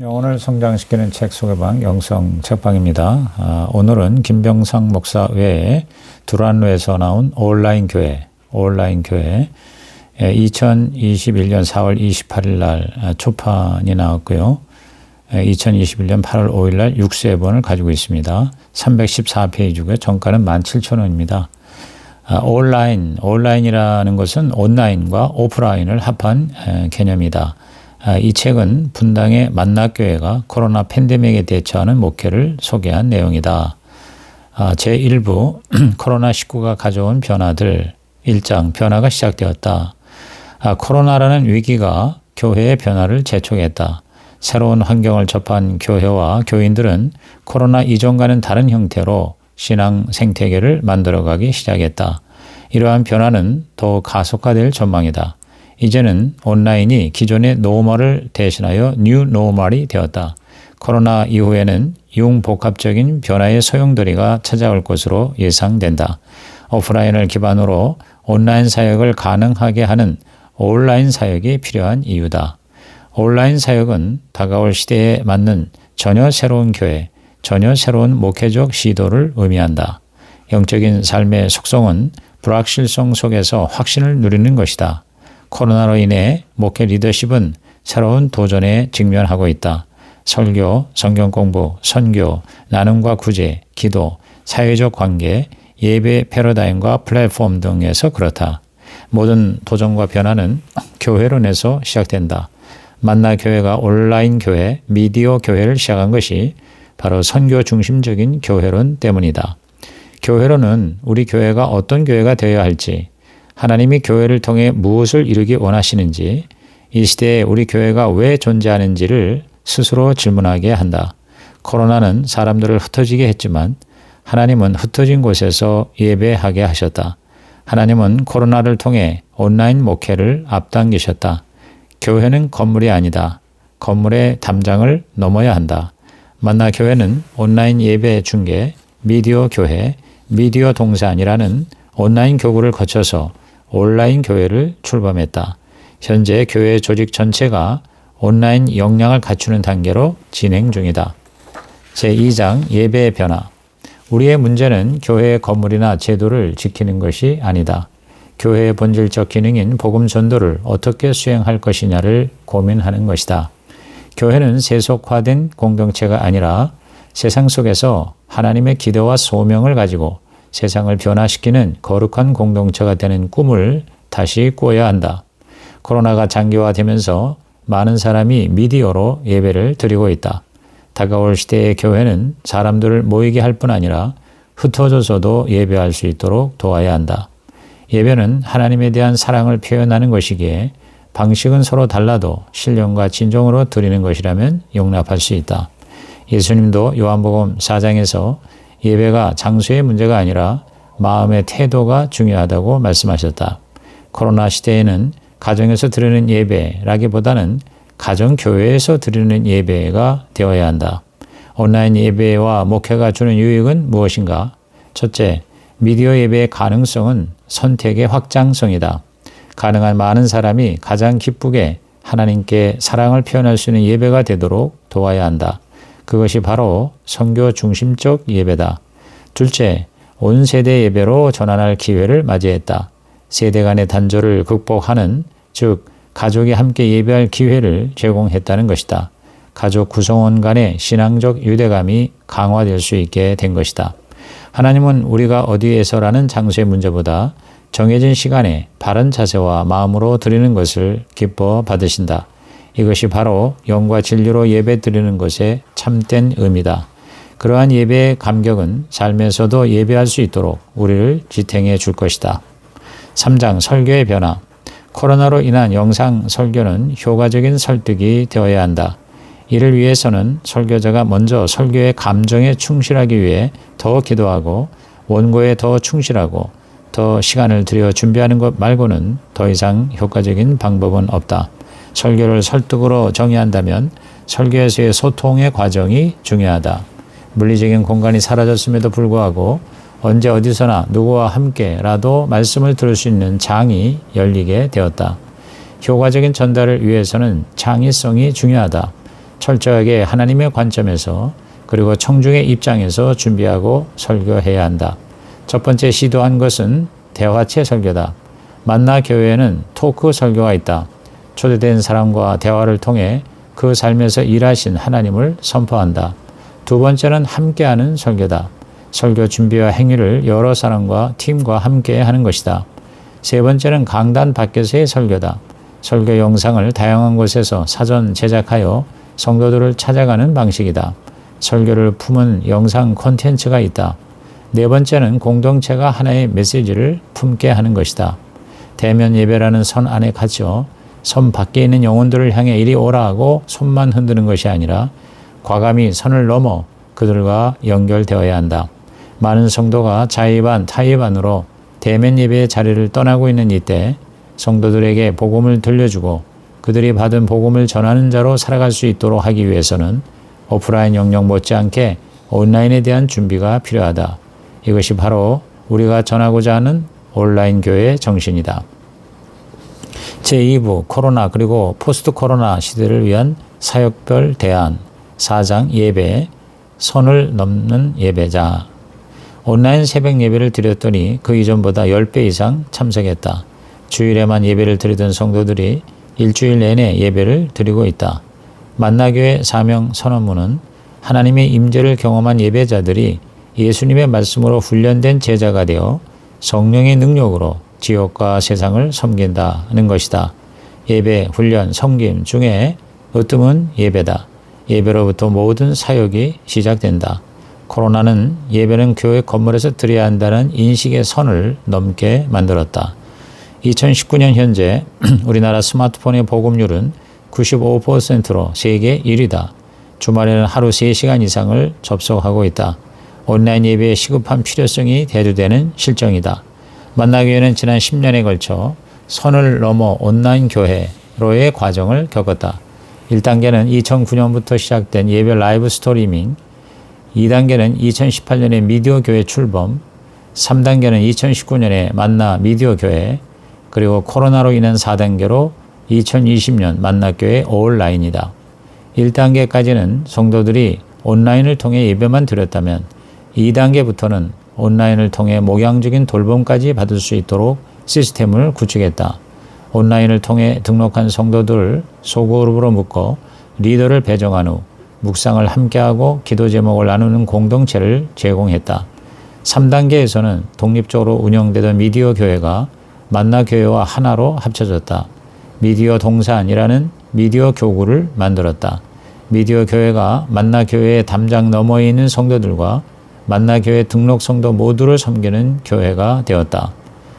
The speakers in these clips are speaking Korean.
영혼을 성장시키는 책 소개방 영성 책방입니다. 오늘은 김병상 목사 외에 두란노에서 나온 온라인 교회 2021년 4월 28일 날 초판이 나왔고요. 2021년 8월 5일 날 6세번을 가지고 있습니다. 314페이지고요. 정가는 17,000원입니다. 온라인이라는 것은 온라인과 오프라인을 합한 개념이다. 이 책은 분당의 만나교회가 코로나 팬데믹에 대처하는 목회를 소개한 내용이다. 제1부 코로나19가 가져온 변화들 1장 변화가 시작되었다. 코로나라는 위기가 교회의 변화를 재촉했다. 새로운 환경을 접한 교회와 교인들은 코로나 이전과는 다른 형태로 신앙 생태계를 만들어가기 시작했다. 이러한 변화는 더욱 가속화될 전망이다. 이제는 온라인이 기존의 노멀을 대신하여 뉴 노멀이 되었다. 코로나 이후에는 융복합적인 변화의 소용돌이가 찾아올 것으로 예상된다. 오프라인을 기반으로 온라인 사역을 가능하게 하는 온라인 사역이 필요한 이유다. 온라인 사역은 다가올 시대에 맞는 전혀 새로운 교회, 전혀 새로운 목회적 시도를 의미한다. 영적인 삶의 속성은 불확실성 속에서 확신을 누리는 것이다. 코로나로 인해 목회 리더십은 새로운 도전에 직면하고 있다. 설교, 성경 공부, 선교, 나눔과 구제, 기도, 사회적 관계, 예배 패러다임과 플랫폼 등에서 그렇다. 모든 도전과 변화는 교회론에서 시작된다. 만나 교회가 온라인 교회, 미디어 교회를 시작한 것이 바로 선교 중심적인 교회론 때문이다. 교회론은 우리 교회가 어떤 교회가 되어야 할지, 하나님이 교회를 통해 무엇을 이루기 원하시는지, 이 시대에 우리 교회가 왜 존재하는지를 스스로 질문하게 한다. 코로나는 사람들을 흩어지게 했지만 하나님은 흩어진 곳에서 예배하게 하셨다. 하나님은 코로나를 통해 온라인 목회를 앞당기셨다. 교회는 건물이 아니다. 건물의 담장을 넘어야 한다. 만나 교회는 온라인 예배 중계, 미디어 교회, 미디어 동산이라는 온라인 교구를 거쳐서 온라인 교회를 출범했다. 현재 교회 조직 전체가 온라인 역량을 갖추는 단계로 진행 중이다. 제2장 예배의 변화. 우리의 문제는 교회의 건물이나 제도를 지키는 것이 아니다. 교회의 본질적 기능인 복음 전도를 어떻게 수행할 것이냐를 고민하는 것이다. 교회는 세속화된 공동체가 아니라 세상 속에서 하나님의 기대와 소명을 가지고 세상을 변화시키는 거룩한 공동체가 되는 꿈을 다시 꾸어야 한다. 코로나가 장기화되면서 많은 사람이 미디어로 예배를 드리고 있다. 다가올 시대의 교회는 사람들을 모이게 할 뿐 아니라 흩어져서도 예배할 수 있도록 도와야 한다. 예배는 하나님에 대한 사랑을 표현하는 것이기에 방식은 서로 달라도 신령과 진정으로 드리는 것이라면 용납할 수 있다. 예수님도 요한복음 4장에서 예배가 장소의 문제가 아니라 마음의 태도가 중요하다고 말씀하셨다. 코로나 시대에는 가정에서 드리는 예배라기보다는 가정교회에서 드리는 예배가 되어야 한다. 온라인 예배와 목회가 주는 유익은 무엇인가? 첫째, 미디어 예배의 가능성은 선택의 확장성이다. 가능한 많은 사람이 가장 기쁘게 하나님께 사랑을 표현할 수 있는 예배가 되도록 도와야 한다. 그것이 바로 선교 중심적 예배다. 둘째, 온 세대 예배로 전환할 기회를 맞이했다. 세대 간의 단절을 극복하는, 즉 가족이 함께 예배할 기회를 제공했다는 것이다. 가족 구성원 간의 신앙적 유대감이 강화될 수 있게 된 것이다. 하나님은 우리가 어디에서라는 장소의 문제보다 정해진 시간에 바른 자세와 마음으로 드리는 것을 기뻐 받으신다. 이것이 바로 영과 진리로 예배 드리는 것의 참된 의미다. 그러한 예배의 감격은 삶에서도 예배할 수 있도록 우리를 지탱해 줄 것이다. 3장 설교의 변화. 코로나로 인한 영상 설교는 효과적인 설득이 되어야 한다. 이를 위해서는 설교자가 먼저 설교의 감정에 충실하기 위해 더 기도하고 원고에 더 충실하고 더 시간을 들여 준비하는 것 말고는 더 이상 효과적인 방법은 없다. 설교를 설득으로 정의한다면 설교에서의 소통의 과정이 중요하다. 물리적인 공간이 사라졌음에도 불구하고 언제 어디서나 누구와 함께라도 말씀을 들을 수 있는 장이 열리게 되었다. 효과적인 전달을 위해서는 창의성이 중요하다. 철저하게 하나님의 관점에서 그리고 청중의 입장에서 준비하고 설교해야 한다. 첫 번째 시도한 것은 대화체 설교다. 만나 교회에는 토크 설교가 있다. 초대된 사람과 대화를 통해 그 삶에서 일하신 하나님을 선포한다. 두 번째는 함께하는 설교다. 설교 준비와 행위를 여러 사람과 팀과 함께 하는 것이다. 세 번째는 강단 밖에서의 설교다. 설교 영상을 다양한 곳에서 사전 제작하여 성도들을 찾아가는 방식이다. 설교를 품은 영상 콘텐츠가 있다. 네 번째는 공동체가 하나의 메시지를 품게 하는 것이다. 대면 예배라는 선 안에 갇혀 선 밖에 있는 영혼들을 향해 이리 오라 하고 손만 흔드는 것이 아니라 과감히 선을 넘어 그들과 연결되어야 한다. 많은 성도가 자의반 타의반으로 대면 예배의 자리를 떠나고 있는 이때 성도들에게 복음을 들려주고 그들이 받은 복음을 전하는 자로 살아갈 수 있도록 하기 위해서는 오프라인 영역 못지않게 온라인에 대한 준비가 필요하다. 이것이 바로 우리가 전하고자 하는 온라인 교회의 정신이다. 제2부 코로나 그리고 포스트 코로나 시대를 위한 사역별 대안 4장 예배 선을 넘는 예배자. 온라인 새벽 예배를 드렸더니 그 이전보다 10배 이상 참석했다. 주일에만 예배를 드리던 성도들이 일주일 내내 예배를 드리고 있다. 만나교회 사명 선언문은 하나님의 임재를 경험한 예배자들이 예수님의 말씀으로 훈련된 제자가 되어 성령의 능력으로 지역과 세상을 섬긴다는 것이다. 예배, 훈련, 섬김 중에 으뜸은 예배다. 예배로부터 모든 사역이 시작된다. 코로나는 예배는 교회 건물에서 드려야 한다는 인식의 선을 넘게 만들었다. 2019년 현재 우리나라 스마트폰의 보급률은 95%로 세계 1위다. 주말에는 하루 3시간 이상을 접속하고 있다. 온라인 예배의 시급한 필요성이 대두되는 실정이다. 만나교회는 지난 10년에 걸쳐 선을 넘어 온라인 교회로의 과정을 겪었다. 1단계는 2009년부터 시작된 예배 라이브 스트리밍, 2단계는 2018년에 미디어 교회 출범, 3단계는 2019년에 만나 미디어 교회, 그리고 코로나로 인한 4단계로 2020년 만나교회 온라인이다. 1단계까지는 성도들이 온라인을 통해 예배만 드렸다면 2단계부터는 온라인을 통해 목양적인 돌봄까지 받을 수 있도록 시스템을 구축했다. 온라인을 통해 등록한 성도들을 소그룹으로 묶어 리더를 배정한 후 묵상을 함께하고 기도 제목을 나누는 공동체를 제공했다. 3단계에서는 독립적으로 운영되던 미디어 교회가 만나교회와 하나로 합쳐졌다. 미디어 동산이라는 미디어 교구를 만들었다. 미디어 교회가 만나교회의 담장 너머에 있는 성도들과 만나교회 등록 성도 모두를 섬기는 교회가 되었다.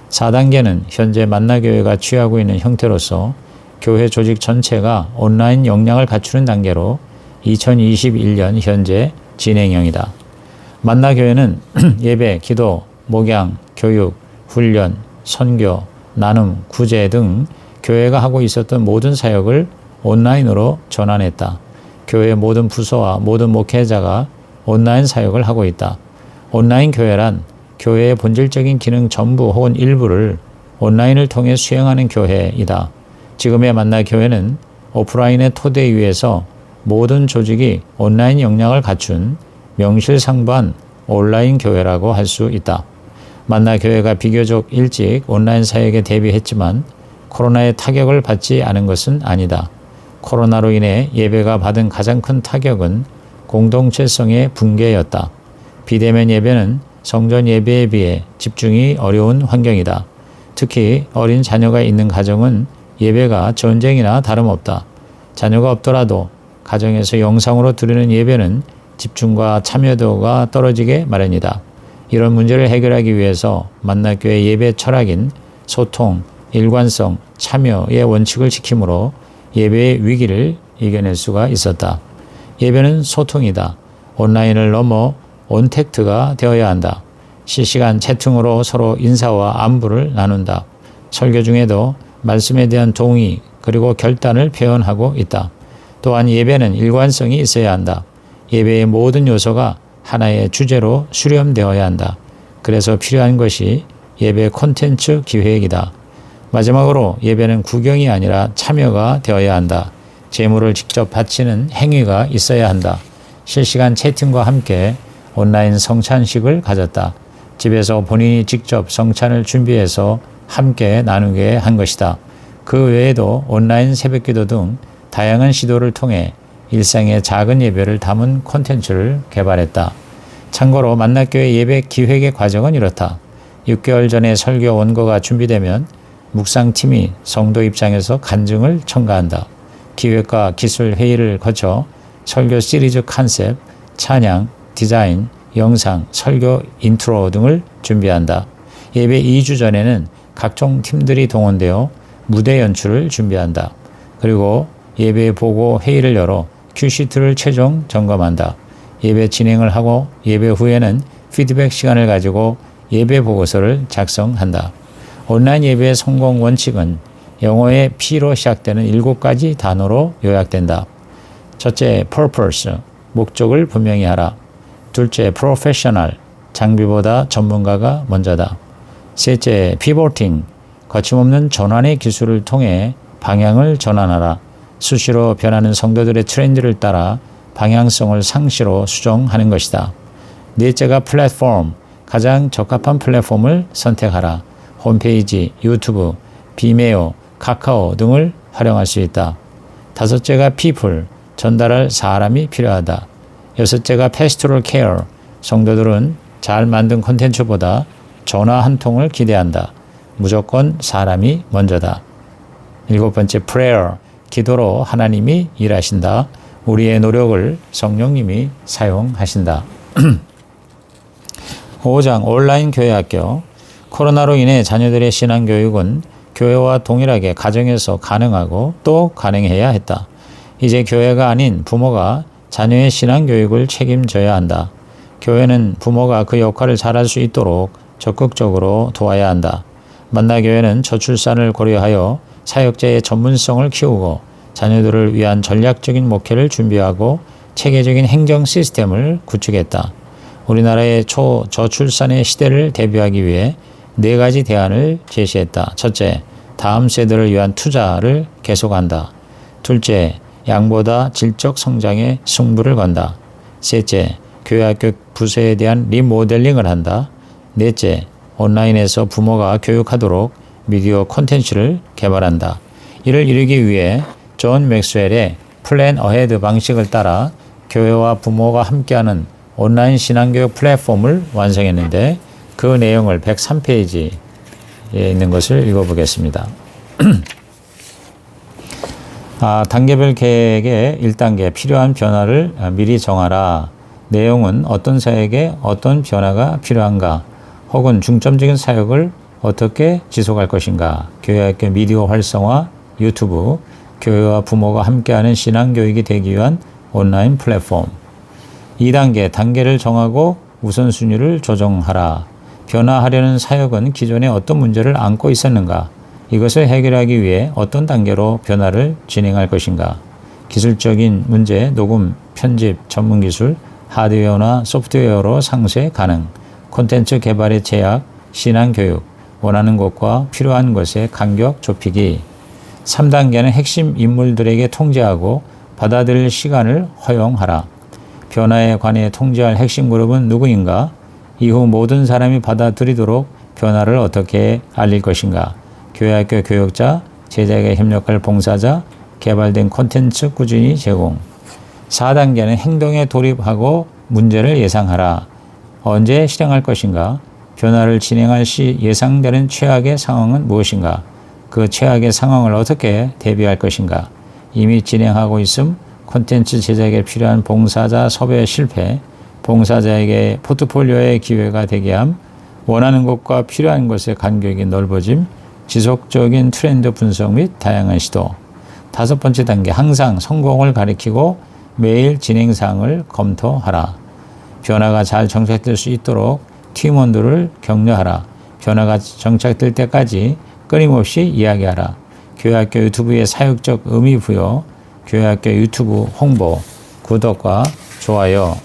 4단계는 현재 만나교회가 취하고 있는 형태로서 교회 조직 전체가 온라인 역량을 갖추는 단계로 2021년 현재 진행형이다. 만나교회는 예배, 기도, 목양, 교육, 훈련, 선교, 나눔, 구제 등 교회가 하고 있었던 모든 사역을 온라인으로 전환했다. 교회 모든 부서와 모든 목회자가 온라인 사역을 하고 있다. 온라인 교회란 교회의 본질적인 기능 전부 혹은 일부를 온라인을 통해 수행하는 교회이다. 지금의 만나교회는 오프라인의 토대 위에서 모든 조직이 온라인 역량을 갖춘 명실상부한 온라인 교회라고 할 수 있다. 만나교회가 비교적 일찍 온라인 사역에 대비했지만 코로나의 타격을 받지 않은 것은 아니다. 코로나로 인해 예배가 받은 가장 큰 타격은 공동체성의 붕괴였다. 비대면 예배는 성전 예배에 비해 집중이 어려운 환경이다. 특히 어린 자녀가 있는 가정은 예배가 전쟁이나 다름없다. 자녀가 없더라도 가정에서 영상으로 드리는 예배는 집중과 참여도가 떨어지게 마련이다. 이런 문제를 해결하기 위해서 만나교회 예배 철학인 소통, 일관성, 참여의 원칙을 지킴으로 예배의 위기를 이겨낼 수가 있었다. 예배는 소통이다. 온라인을 넘어 온택트가 되어야 한다. 실시간 채팅으로 서로 인사와 안부를 나눈다. 설교 중에도 말씀에 대한 동의 그리고 결단을 표현하고 있다. 또한 예배는 일관성이 있어야 한다. 예배의 모든 요소가 하나의 주제로 수렴되어야 한다. 그래서 필요한 것이 예배 콘텐츠 기획이다. 마지막으로 예배는 구경이 아니라 참여가 되어야 한다. 재물을 직접 바치는 행위가 있어야 한다. 실시간 채팅과 함께 온라인 성찬식을 가졌다. 집에서 본인이 직접 성찬을 준비해서 함께 나누게 한 것이다. 그 외에도 온라인 새벽기도 등 다양한 시도를 통해 일상의 작은 예배를 담은 콘텐츠를 개발했다. 참고로 만나교회 예배 기획의 과정은 이렇다. 6개월 전에 설교 원고가 준비되면 묵상팀이 성도 입장에서 간증을 첨가한다. 기획과 기술 회의를 거쳐 설교 시리즈 컨셉, 찬양, 디자인, 영상, 설교 인트로 등을 준비한다. 예배 2주 전에는 각종 팀들이 동원되어 무대 연출을 준비한다. 그리고 예배 보고 회의를 열어 큐시트를 최종 점검한다. 예배 진행을 하고 예배 후에는 피드백 시간을 가지고 예배 보고서를 작성한다. 온라인 예배의 성공 원칙은 영어의 P로 시작되는 7가지 단어로 요약된다. 첫째, purpose, 목적을 분명히 하라. 둘째, professional, 장비보다 전문가가 먼저다. 셋째, pivoting, 거침없는 전환의 기술을 통해 방향을 전환하라. 수시로 변하는 성도들의 트렌드를 따라 방향성을 상시로 수정하는 것이다. 넷째가 플랫폼, 가장 적합한 플랫폼을 선택하라. 홈페이지, 유튜브, 비메오, 카카오 등을 활용할 수 있다. 다섯째가 people, 전달할 사람이 필요하다. 여섯째가 pastoral care, 성도들은 잘 만든 콘텐츠보다 전화 한 통을 기대한다. 무조건 사람이 먼저다. 일곱 번째 prayer, 기도로 하나님이 일하신다. 우리의 노력을 성령님이 사용하신다. 5장 온라인 교회학교. 코로나로 인해 자녀들의 신앙교육은 교회와 동일하게 가정에서 가능하고 또 가능해야 했다. 이제 교회가 아닌 부모가 자녀의 신앙교육을 책임져야 한다. 교회는 부모가 그 역할을 잘할 수 있도록 적극적으로 도와야 한다. 만나교회는 저출산을 고려하여 사역자의 전문성을 키우고 자녀들을 위한 전략적인 목회를 준비하고 체계적인 행정 시스템을 구축했다. 우리나라의 초저출산의 시대를 대비하기 위해 4가지 대안을 제시했다. 첫째, 다음 세대를 위한 투자를 계속한다. 둘째, 양보다 질적 성장에 승부를 건다. 셋째, 교회학교 부서에 대한 리모델링을 한다. 넷째, 온라인에서 부모가 교육하도록 미디어 콘텐츠를 개발한다. 이를 이루기 위해 존 맥스웰의 플랜 어헤드 방식을 따라 교회와 부모가 함께하는 온라인 신앙교육 플랫폼을 완성했는데 그 내용을 103페이지에 있는 것을 읽어보겠습니다. 단계별 계획의 1단계 필요한 변화를 미리 정하라. 내용은 어떤 사역에 어떤 변화가 필요한가 혹은 중점적인 사역을 어떻게 지속할 것인가. 교회학교 미디어 활성화, 유튜브, 교회와 부모가 함께하는 신앙교육이 되기 위한 온라인 플랫폼. 2단계, 단계를 정하고 우선순위를 조정하라. 변화하려는 사역은 기존에 어떤 문제를 안고 있었는가? 이것을 해결하기 위해 어떤 단계로 변화를 진행할 것인가? 기술적인 문제, 녹음, 편집, 전문기술, 하드웨어나 소프트웨어로 상쇄 가능, 콘텐츠 개발의 제약, 신앙교육, 원하는 것과 필요한 것의 간격 좁히기. 3단계는 핵심 인물들에게 통제하고 받아들일 시간을 허용하라. 변화에 관해 통제할 핵심 그룹은 누구인가? 이후 모든 사람이 받아들이도록 변화를 어떻게 알릴 것인가? 교회학교 교육자, 제자에게 협력할 봉사자, 개발된 콘텐츠 꾸준히 제공. 4단계는 행동에 돌입하고 문제를 예상하라. 언제 실행할 것인가? 변화를 진행할 시 예상되는 최악의 상황은 무엇인가? 그 최악의 상황을 어떻게 대비할 것인가? 이미 진행하고 있음 콘텐츠 제작에 필요한 봉사자 섭외 실패, 봉사자에게 포트폴리오의 기회가 되게 함, 원하는 것과 필요한 것의 간격이 넓어짐, 지속적인 트렌드 분석 및 다양한 시도. 5번째 단계, 항상 성공을 가리키고 매일 진행사항을 검토하라. 변화가 잘 정착될 수 있도록 팀원들을 격려하라. 변화가 정착될 때까지 끊임없이 이야기하라. 교회학교 유튜브의 사역적 의미 부여, 교회학교 유튜브 홍보, 구독과 좋아요.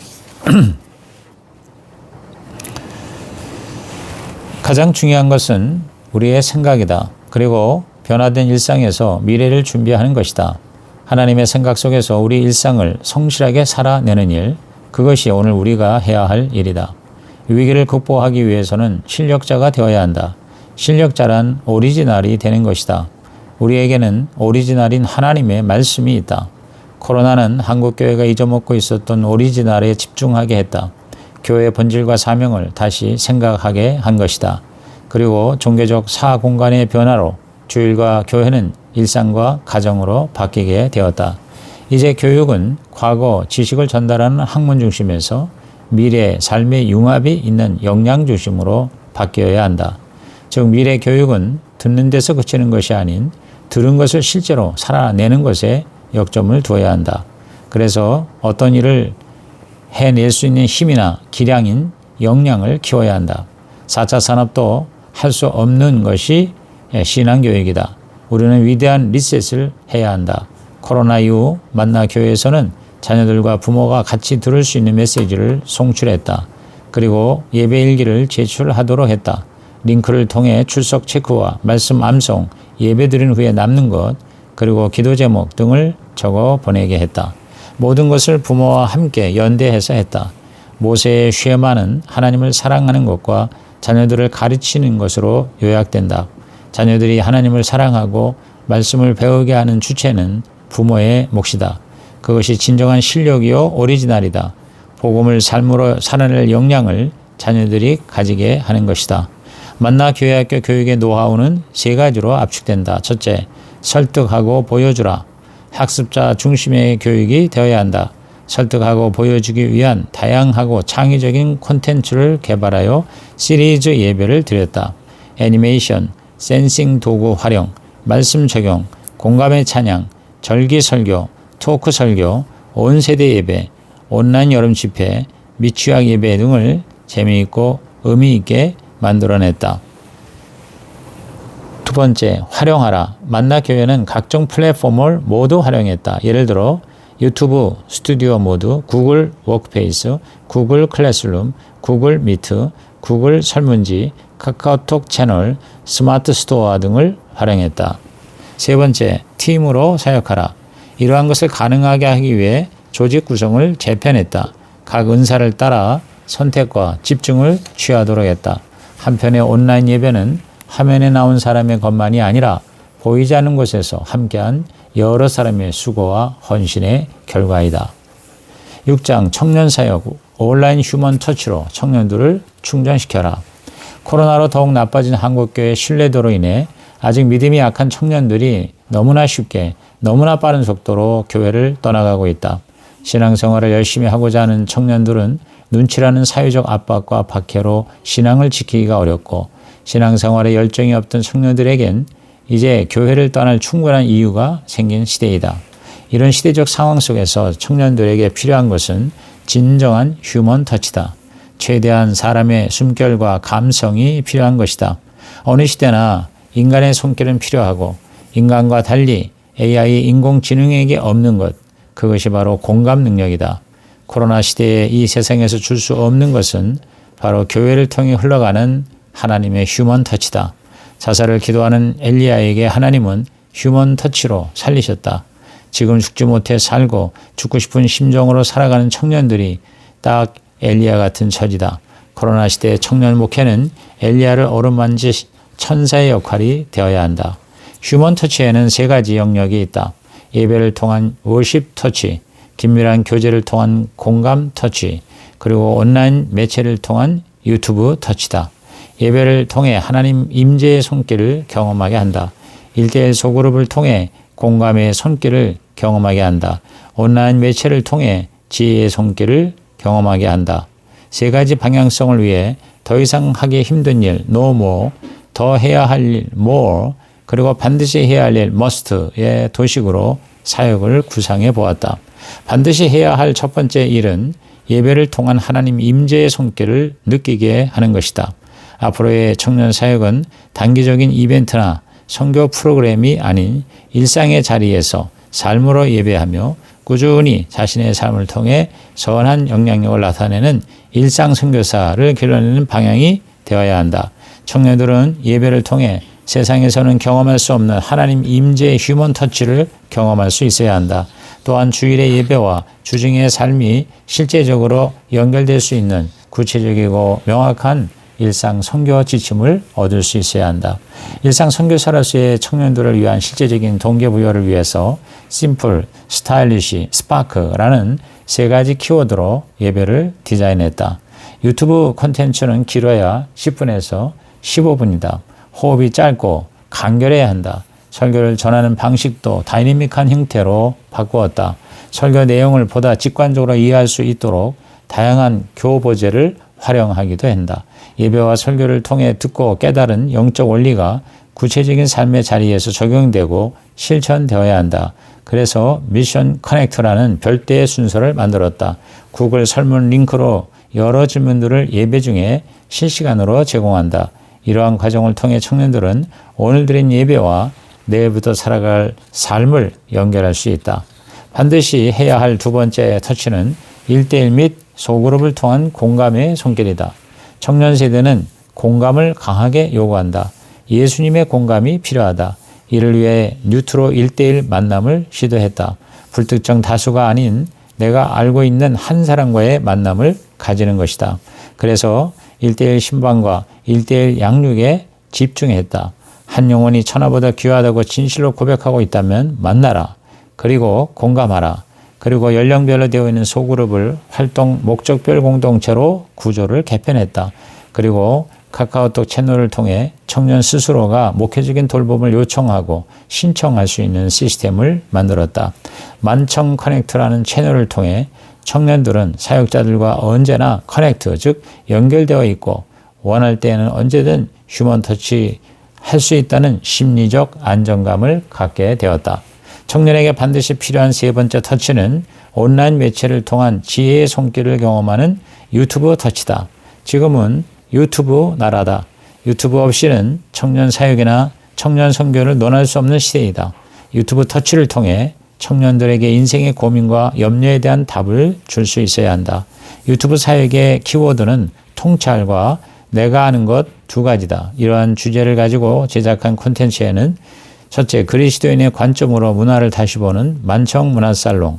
가장 중요한 것은 우리의 생각이다. 그리고 변화된 일상에서 미래를 준비하는 것이다. 하나님의 생각 속에서 우리 일상을 성실하게 살아내는 일, 그것이 오늘 우리가 해야 할 일이다. 위기를 극복하기 위해서는 실력자가 되어야 한다. 실력자란 오리지널이 되는 것이다. 우리에게는 오리지널인 하나님의 말씀이 있다. 코로나는 한국교회가 잊어먹고 있었던 오리지널에 집중하게 했다. 교회의 본질과 사명을 다시 생각하게 한 것이다. 그리고 종교적 사공간의 변화로 주일과 교회는 일상과 가정으로 바뀌게 되었다. 이제 교육은 과거 지식을 전달하는 학문 중심에서 미래 삶의 융합이 있는 역량 중심으로 바뀌어야 한다. 즉 미래 교육은 듣는 데서 그치는 것이 아닌 들은 것을 실제로 살아내는 것에 역점을 두어야 한다. 그래서 어떤 일을 해낼 수 있는 힘이나 기량인 역량을 키워야 한다. 4차 산업도 할 수 없는 것이 신앙교육이다. 우리는 위대한 리셋을 해야 한다. 코로나 이후 만나 교회에서는 자녀들과 부모가 같이 들을 수 있는 메시지를 송출했다. 그리고 예배일기를 제출하도록 했다. 링크를 통해 출석 체크와 말씀 암송, 예배 드린 후에 남는 것, 그리고 기도 제목 등을 적어 보내게 했다. 모든 것을 부모와 함께 연대해서 했다. 모세의 쉐마는 하나님을 사랑하는 것과 자녀들을 가르치는 것으로 요약된다. 자녀들이 하나님을 사랑하고 말씀을 배우게 하는 주체는 부모의 몫이다. 그것이 진정한 실력이요 오리지널이다. 복음을 삶으로 살아낼 역량을 자녀들이 가지게 하는 것이다. 만나 교회학교 교육의 노하우는 3가지로 압축된다. 첫째, 설득하고 보여주라. 학습자 중심의 교육이 되어야 한다. 설득하고 보여주기 위한 다양하고 창의적인 콘텐츠를 개발하여 시리즈 예배를 드렸다. 애니메이션, 센싱 도구 활용, 말씀 적용, 공감의 찬양, 절기 설교, 토크 설교, 온 세대 예배, 온라인 여름 집회, 미취학 예배 등을 재미있고 의미 있게 만들어냈다. 두 번째, 활용하라. 만나 교회는 각종 플랫폼을 모두 활용했다. 예를 들어 유튜브 스튜디오 모드, 구글 워크페이스, 구글 클래스룸, 구글 미트, 구글 설문지, 카카오톡 채널, 스마트 스토어 등을 활용했다. 세 번째, 팀으로 사역하라. 이러한 것을 가능하게 하기 위해 조직 구성을 재편했다. 각 은사를 따라 선택과 집중을 취하도록 했다. 한편의 온라인 예배는 화면에 나온 사람의 것만이 아니라 보이지 않는 곳에서 함께한 여러 사람의 수고와 헌신의 결과이다. 6장 청년사역 온라인 휴먼 터치로 청년들을 충전시켜라. 코로나로 더욱 나빠진 한국교회 신뢰도로 인해 아직 믿음이 약한 청년들이 너무나 쉽게 너무나 빠른 속도로 교회를 떠나가고 있다. 신앙생활을 열심히 하고자 하는 청년들은 눈치라는 사회적 압박과 박해로 신앙을 지키기가 어렵고 신앙생활에 열정이 없던 청년들에겐 이제 교회를 떠날 충분한 이유가 생긴 시대이다. 이런 시대적 상황 속에서 청년들에게 필요한 것은 진정한 휴먼 터치다. 최대한 사람의 숨결과 감성이 필요한 것이다. 어느 시대나 인간의 손길은 필요하고 인간과 달리 AI 인공지능에게 없는 것, 그것이 바로 공감 능력이다. 코로나 시대에 이 세상에서 줄 수 없는 것은 바로 교회를 통해 흘러가는 하나님의 휴먼 터치다. 자살을 기도하는 엘리야에게 하나님은 휴먼 터치로 살리셨다. 지금 죽지 못해 살고 죽고 싶은 심정으로 살아가는 청년들이 딱 엘리야 같은 처지다. 코로나 시대의 청년 목회는 엘리야를 어루만질 천사의 역할이 되어야 한다. 휴먼 터치에는 3가지 영역이 있다. 예배를 통한 워십 터치, 긴밀한 교제를 통한 공감 터치, 그리고 온라인 매체를 통한 유튜브 터치다. 예배를 통해 하나님 임재의 손길을 경험하게 한다. 1대1 소그룹을 통해 공감의 손길을 경험하게 한다. 온라인 매체를 통해 지혜의 손길을 경험하게 한다. 3가지 방향성을 위해 더 이상 하기 힘든 일, no more, 더 해야 할 일, more, 그리고 반드시 해야 할 일, must의 도식으로 사역을 구상해 보았다. 반드시 해야 할 첫 번째 일은 예배를 통한 하나님 임재의 손길을 느끼게 하는 것이다. 앞으로의 청년 사역은 단기적인 이벤트나 선교 프로그램이 아닌 일상의 자리에서 삶으로 예배하며 꾸준히 자신의 삶을 통해 선한 영향력을 나타내는 일상 선교사를 길러내는 방향이 되어야 한다. 청년들은 예배를 통해 세상에서는 경험할 수 없는 하나님 임재의 휴먼 터치를 경험할 수 있어야 한다. 또한 주일의 예배와 주중의 삶이 실제적으로 연결될 수 있는 구체적이고 명확한 일상 선교 지침을 얻을 수 있어야 한다. 일상 선교사로서의 청년들을 위한 실제적인 동기부여를 위해서 심플, 스타일리시, 스파크라는 세 가지 키워드로 예배를 디자인했다. 유튜브 콘텐츠는 길어야 10분에서 15분이다. 호흡이 짧고 간결해야 한다. 설교를 전하는 방식도 다이내믹한 형태로 바꾸었다. 설교 내용을 보다 직관적으로 이해할 수 있도록 다양한 교보제를 활용하기도 한다. 예배와 설교를 통해 듣고 깨달은 영적 원리가 구체적인 삶의 자리에서 적용되고 실천되어야 한다. 그래서 미션 커넥트라는 별도의 순서를 만들었다. 구글 설문 링크로 여러 질문들을 예배 중에 실시간으로 제공한다. 이러한 과정을 통해 청년들은 오늘 드린 예배와 내일부터 살아갈 삶을 연결할 수 있다. 반드시 해야 할 두 번째 터치는 1대1 및 소그룹을 통한 공감의 손길이다. 청년 세대는 공감을 강하게 요구한다. 예수님의 공감이 필요하다. 이를 위해 뉴트로 1대1 만남을 시도했다. 불특정 다수가 아닌 내가 알고 있는 한 사람과의 만남을 가지는 것이다. 그래서 1대1 신방과 1대1 양육에 집중했다. 한 영혼이 천하보다 귀하다고 진실로 고백하고 있다면 만나라. 그리고 공감하라. 그리고 연령별로 되어 있는 소그룹을 활동 목적별 공동체로 구조를 개편했다. 그리고 카카오톡 채널을 통해 청년 스스로가 목회적인 돌봄을 요청하고 신청할 수 있는 시스템을 만들었다. 만청 커넥트라는 채널을 통해 청년들은 사역자들과 언제나 커넥트, 즉 연결되어 있고 원할 때에는 언제든 휴먼 터치 할 수 있다는 심리적 안정감을 갖게 되었다. 청년에게 반드시 필요한 세 번째 터치는 온라인 매체를 통한 지혜의 손길을 경험하는 유튜브 터치다. 지금은 유튜브 나라다. 유튜브 없이는 청년 사역이나 청년 선교를 논할 수 없는 시대이다. 유튜브 터치를 통해 청년들에게 인생의 고민과 염려에 대한 답을 줄 수 있어야 한다. 유튜브 사역의 키워드는 통찰과 내가 아는 것 두 가지다. 이러한 주제를 가지고 제작한 콘텐츠에는 첫째, 그리스도인의 관점으로 문화를 다시 보는 만청 문화살롱.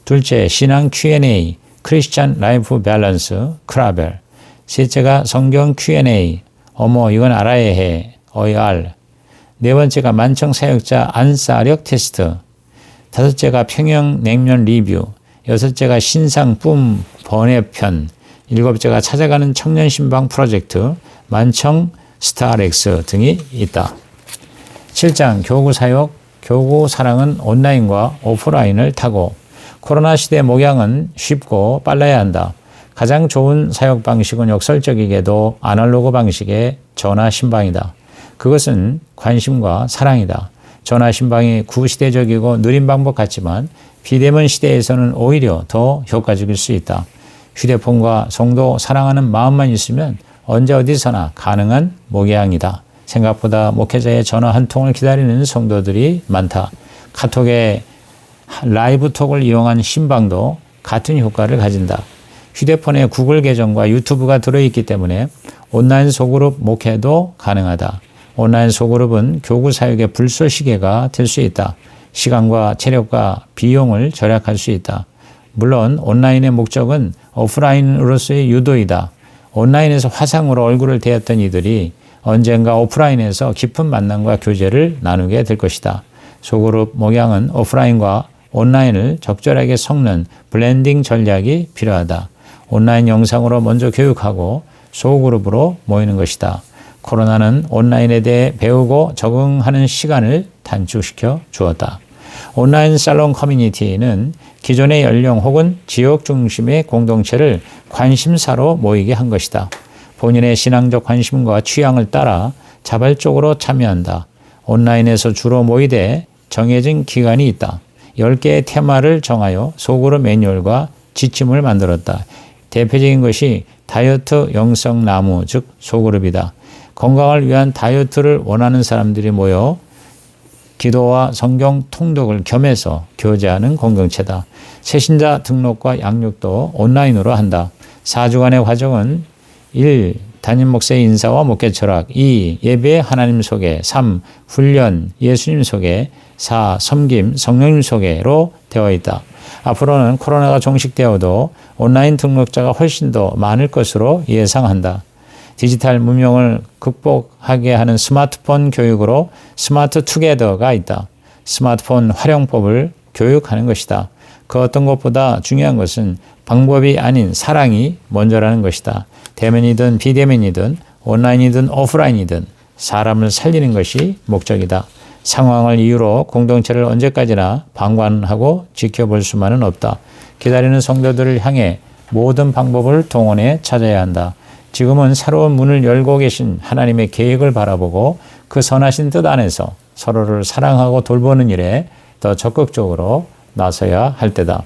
둘째, 신앙 Q&A, 크리스찬 라이프 밸런스, 크라벨. 셋째가 성경 Q&A, 어머 이건 알아야 해, OER. 네 번째가 만청 사역자 안사력 테스트. 다섯째가 평영 냉면 리뷰. 여섯째가 신상 뿜 번외편. 일곱째가 찾아가는 청년 신방 프로젝트 만청 스타렉스 등이 있다. 7장 교구 사역, 교구 사랑은 온라인과 오프라인을 타고 코로나 시대 목양은 쉽고 빨라야 한다. 가장 좋은 사역 방식은 역설적이게도 아날로그 방식의 전화 신방이다. 그것은 관심과 사랑이다. 전화 신방이 구시대적이고 느린 방법 같지만 비대면 시대에서는 오히려 더 효과적일 수 있다. 휴대폰과 성도 사랑하는 마음만 있으면 언제 어디서나 가능한 목양이다. 생각보다 목회자의 전화 한 통을 기다리는 성도들이 많다. 카톡의 라이브 톡을 이용한 신방도 같은 효과를 가진다. 휴대폰에 구글 계정과 유튜브가 들어있기 때문에 온라인 소그룹 목회도 가능하다. 온라인 소그룹은 교구 사역의 불쏘시개가 될 수 있다. 시간과 체력과 비용을 절약할 수 있다. 물론 온라인의 목적은 오프라인으로서의 유도이다. 온라인에서 화상으로 얼굴을 대했던 이들이 언젠가 오프라인에서 깊은 만남과 교제를 나누게 될 것이다. 소그룹 목양은 오프라인과 온라인을 적절하게 섞는 블렌딩 전략이 필요하다. 온라인 영상으로 먼저 교육하고 소그룹으로 모이는 것이다. 코로나는 온라인에 대해 배우고 적응하는 시간을 단축시켜 주었다. 온라인 살롱 커뮤니티는 기존의 연령 혹은 지역 중심의 공동체를 관심사로 모이게 한 것이다. 본인의 신앙적 관심과 취향을 따라 자발적으로 참여한다. 온라인에서 주로 모이되 정해진 기간이 있다. 10개의 테마를 정하여 소그룹 매뉴얼과 지침을 만들었다. 대표적인 것이 다이어트 영성나무, 즉 소그룹이다. 건강을 위한 다이어트를 원하는 사람들이 모여 기도와 성경 통독을 겸해서 교제하는 공동체다. 새신자 등록과 양육도 온라인으로 한다. 4주간의 과정은 1. 담임 목사의 인사와 목회 철학. 2. 예배 하나님 소개. 3. 훈련 예수님 소개. 4. 섬김 성령님 소개로 되어 있다. 앞으로는 코로나가 종식되어도 온라인 등록자가 훨씬 더 많을 것으로 예상한다. 디지털 문명을 극복하게 하는 스마트폰 교육으로 스마트 투게더가 있다. 스마트폰 활용법을 교육하는 것이다. 그 어떤 것보다 중요한 것은 방법이 아닌 사랑이 먼저라는 것이다. 대면이든 비대면이든 온라인이든 오프라인이든 사람을 살리는 것이 목적이다. 상황을 이유로 공동체를 언제까지나 방관하고 지켜볼 수만은 없다. 기다리는 성도들을 향해 모든 방법을 동원해 찾아야 한다. 지금은 새로운 문을 열고 계신 하나님의 계획을 바라보고 그 선하신 뜻 안에서 서로를 사랑하고 돌보는 일에 더 적극적으로 나서야 할 때다.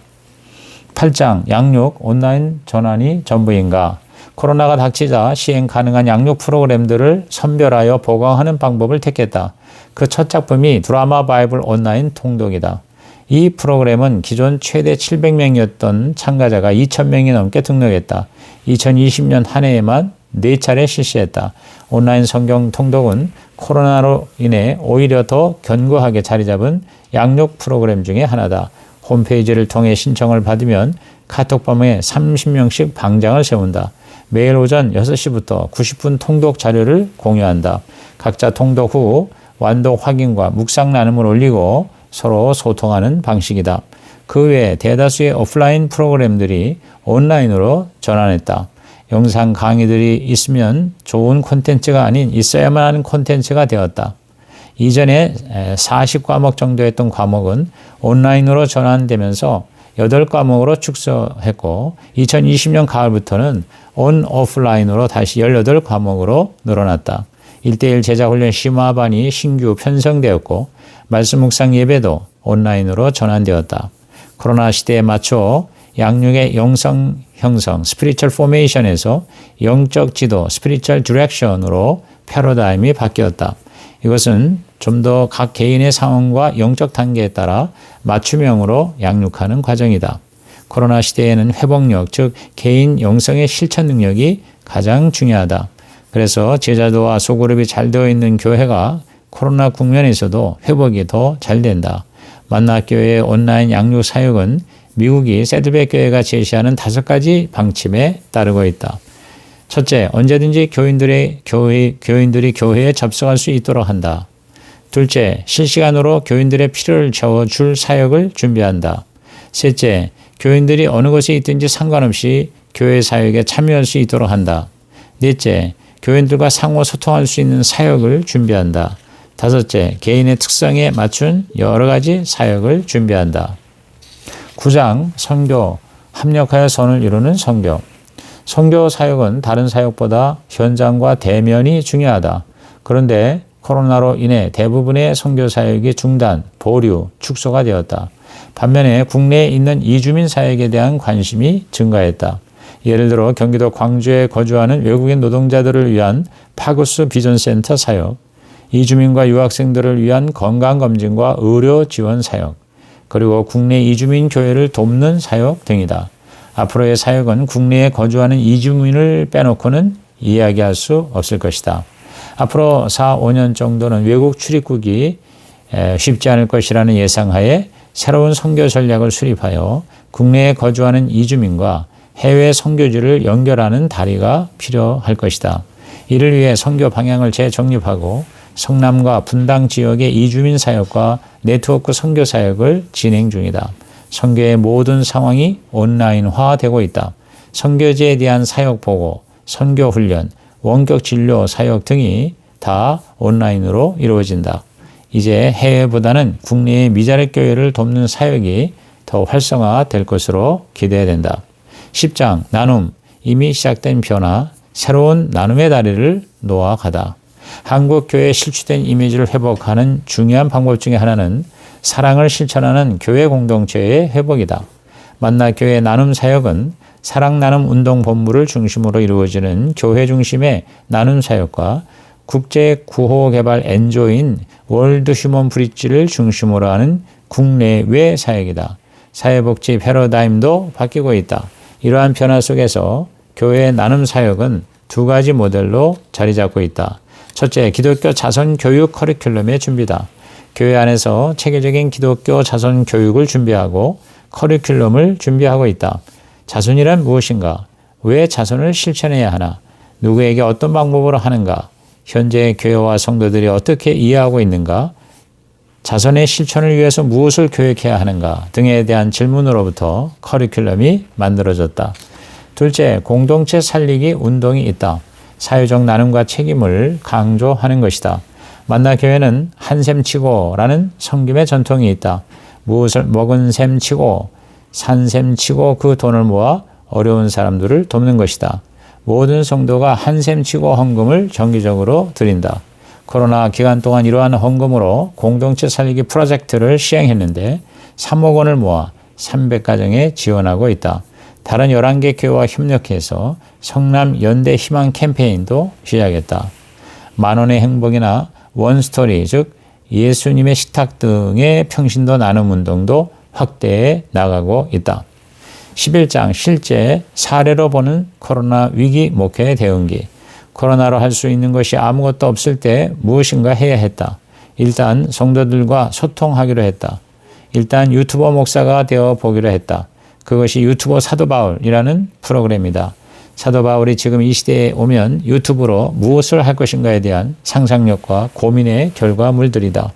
8장 양육 온라인 전환이 전부인가? 코로나가 닥치자 시행 가능한 양육 프로그램들을 선별하여 보강하는 방법을 택했다. 그 첫 작품이 드라마 바이블 온라인 통독이다. 이 프로그램은 기존 최대 700명이었던 참가자가 2,000명이 넘게 등록했다. 2020년 한 해에만 4차례 실시했다. 온라인 성경 통독은 코로나로 인해 오히려 더 견고하게 자리 잡은 양육 프로그램 중에 하나다. 홈페이지를 통해 신청을 받으면 카톡방에 30명씩 방장을 세운다. 매일 오전 6시부터 90분 통독 자료를 공유한다. 각자 통독 후 완독 확인과 묵상 나눔을 올리고 서로 소통하는 방식이다. 그 외에 대다수의 오프라인 프로그램들이 온라인으로 전환했다. 영상 강의들이 있으면 좋은 콘텐츠가 아닌 있어야만 하는 콘텐츠가 되었다. 이전에 40과목 정도 했던 과목은 온라인으로 전환되면서 8과목으로 축소했고 2020년 가을부터는 온 오프라인으로 다시 18과목으로 늘어났다. 1:1 제자훈련 심화반이 신규 편성되었고 말씀 묵상 예배도 온라인으로 전환되었다. 코로나 시대에 맞춰 양육의 영성 형성 스피리추얼 포메이션에서 영적 지도 스피리추얼 디렉션으로 패러다임이 바뀌었다. 이것은 좀 더 각 개인의 상황과 영적 단계에 따라 맞춤형으로 양육하는 과정이다. 코로나 시대에는 회복력, 즉 개인 영성의 실천 능력이 가장 중요하다. 그래서 제자도와 소그룹이 잘 되어 있는 교회가 코로나 국면에서도 회복이 더 잘 된다. 만나교회의 온라인 양육 사역은 미국이 세드백 교회가 제시하는 5가지 방침에 따르고 있다. 첫째, 언제든지 교인들이 교회에 접속할 수 있도록 한다. 둘째, 실시간으로 교인들의 필요를 채워줄 사역을 준비한다. 셋째, 교인들이 어느 곳에 있든지 상관없이 교회 사역에 참여할 수 있도록 한다. 넷째, 교인들과 상호 소통할 수 있는 사역을 준비한다. 다섯째, 개인의 특성에 맞춘 여러 가지 사역을 준비한다. 9장, 선교, 합력하여 선을 이루는 선교. 선교 사역은 다른 사역보다 현장과 대면이 중요하다. 그런데 코로나로 인해 대부분의 선교 사역이 중단, 보류, 축소가 되었다. 반면에 국내에 있는 이주민 사역에 대한 관심이 증가했다. 예를 들어 경기도 광주에 거주하는 외국인 노동자들을 위한 파구스 비전센터 사역, 이주민과 유학생들을 위한 건강검진과 의료 지원 사역, 그리고 국내 이주민 교회를 돕는 사역 등이다. 앞으로의 사역은 국내에 거주하는 이주민을 빼놓고는 이야기할 수 없을 것이다. 앞으로 4, 5년 정도는 외국 출입국이 쉽지 않을 것이라는 예상하에 새로운 선교 전략을 수립하여 국내에 거주하는 이주민과 해외 선교지를 연결하는 다리가 필요할 것이다. 이를 위해 선교 방향을 재정립하고 성남과 분당 지역의 이주민 사역과 네트워크 선교 사역을 진행 중이다. 선교의 모든 상황이 온라인화되고 있다. 선교지에 대한 사역 보고, 선교 훈련, 원격 진료 사역 등이 다 온라인으로 이루어진다. 이제 해외보다는 국내의 미자립 교회를 돕는 사역이 더 활성화될 것으로 기대된다. 10장 나눔, 이미 시작된 변화, 새로운 나눔의 다리를 놓아가다. 한국 교회의 실추된 이미지를 회복하는 중요한 방법 중에 하나는 사랑을 실천하는 교회 공동체의 회복이다. 만나교회 나눔 사역은 사랑 나눔 운동 본부를 중심으로 이루어지는 교회 중심의 나눔 사역과 국제 구호 개발 엔조인 월드 휴먼 브릿지를 중심으로 하는 국내외 사역이다. 사회복지 패러다임도 바뀌고 있다. 이러한 변화 속에서 교회의 나눔 사역은 두 가지 모델로 자리 잡고 있다. 첫째, 기독교 자선 교육 커리큘럼의 준비다. 교회 안에서 체계적인 기독교 자선 교육을 준비하고 커리큘럼을 준비하고 있다. 자선이란 무엇인가? 왜 자선을 실천해야 하나? 누구에게 어떤 방법으로 하는가? 현재 교회와 성도들이 어떻게 이해하고 있는가? 자선의 실천을 위해서 무엇을 교육해야 하는가? 등에 대한 질문으로부터 커리큘럼이 만들어졌다. 둘째, 공동체 살리기 운동이 있다. 사회적 나눔과 책임을 강조하는 것이다. 만나교회는 한 셈 치고라는 섬김의 전통이 있다. 무엇을 먹은 셈 치고 산 셈 치고 그 돈을 모아 어려운 사람들을 돕는 것이다. 모든 성도가 한 셈 치고 헌금을 정기적으로 드린다. 코로나 기간 동안 이러한 헌금으로 공동체 살리기 프로젝트를 시행했는데 3억 원을 모아 300가정에 지원하고 있다. 다른 11개 교회와 협력해서 성남 연대 희망 캠페인도 시작했다. 만원의 행복이나 원스토리, 즉 예수님의 식탁 등의 평신도 나눔 운동도 확대해 나가고 있다. 11장 실제 사례로 보는 코로나 위기 목회 대응기. 코로나로 할 수 있는 것이 아무것도 없을 때 무엇인가 해야 했다. 일단 성도들과 소통하기로 했다. 일단 유튜버 목사가 되어 보기로 했다. 그것이 유튜버 사도 바울이라는 프로그램이다. 사도 바울이 지금 이 시대에 오면 유튜브로 무엇을 할 것인가에 대한 상상력과 고민의 결과물들이다.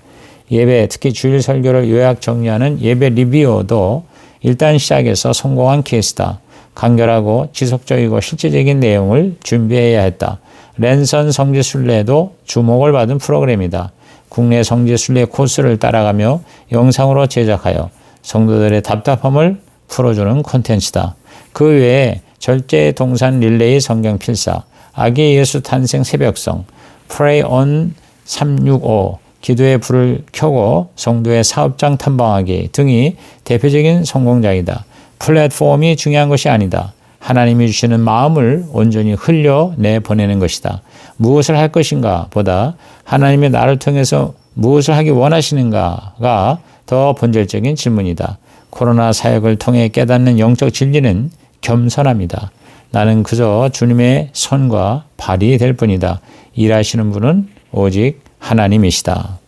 예배, 특히 주일 설교를 요약 정리하는 예배 리뷰도 일단 시작해서 성공한 케이스다. 간결하고 지속적이고 실제적인 내용을 준비해야 했다. 랜선 성지순례도 주목을 받은 프로그램이다. 국내 성지순례 코스를 따라가며 영상으로 제작하여 성도들의 답답함을 풀어주는 콘텐츠다. 그 외에 절제 동산 릴레이 성경 필사, 아기 예수 탄생 새벽성, Pray on 365, 기도의 불을 켜고 성도의 사업장 탐방하기 등이 대표적인 성공작이다. 플랫폼이 중요한 것이 아니다. 하나님이 주시는 마음을 온전히 흘려내보내는 것이다. 무엇을 할 것인가 보다 하나님이 나를 통해서 무엇을 하기 원하시는가가 더 본질적인 질문이다. 코로나 사역을 통해 깨닫는 영적 진리는 겸손합니다. 나는 그저 주님의 손과 발이 될 뿐이다. 일하시는 분은 오직 하나님이시다.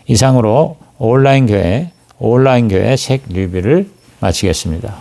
이상으로 온라인 교회 책 리뷰를 마치겠습니다.